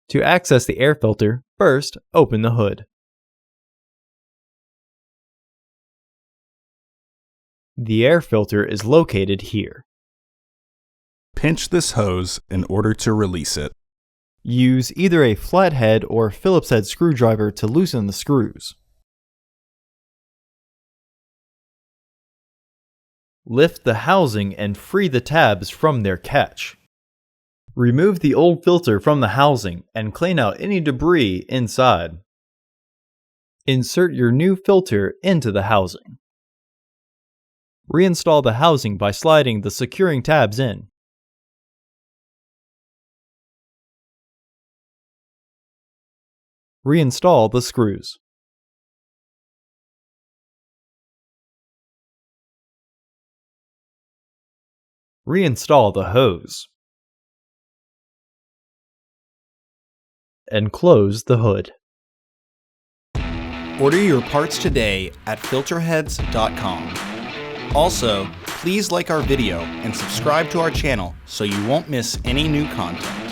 To access the air filter, first open the hood. The air filter is located here. Pinch this hose in order to release it. Use either a flathead or Phillips head screwdriver to loosen the screws. Lift the housing and free the tabs from their catch. Remove the old filter from the housing and clean out any debris inside. Insert your new filter into the housing. Reinstall the housing by sliding the securing tabs in. Reinstall the screws. Reinstall the hose. And close the hood. Order your parts today at filterheads.com. Also, please like our video and subscribe to our channel so you won't miss any new content.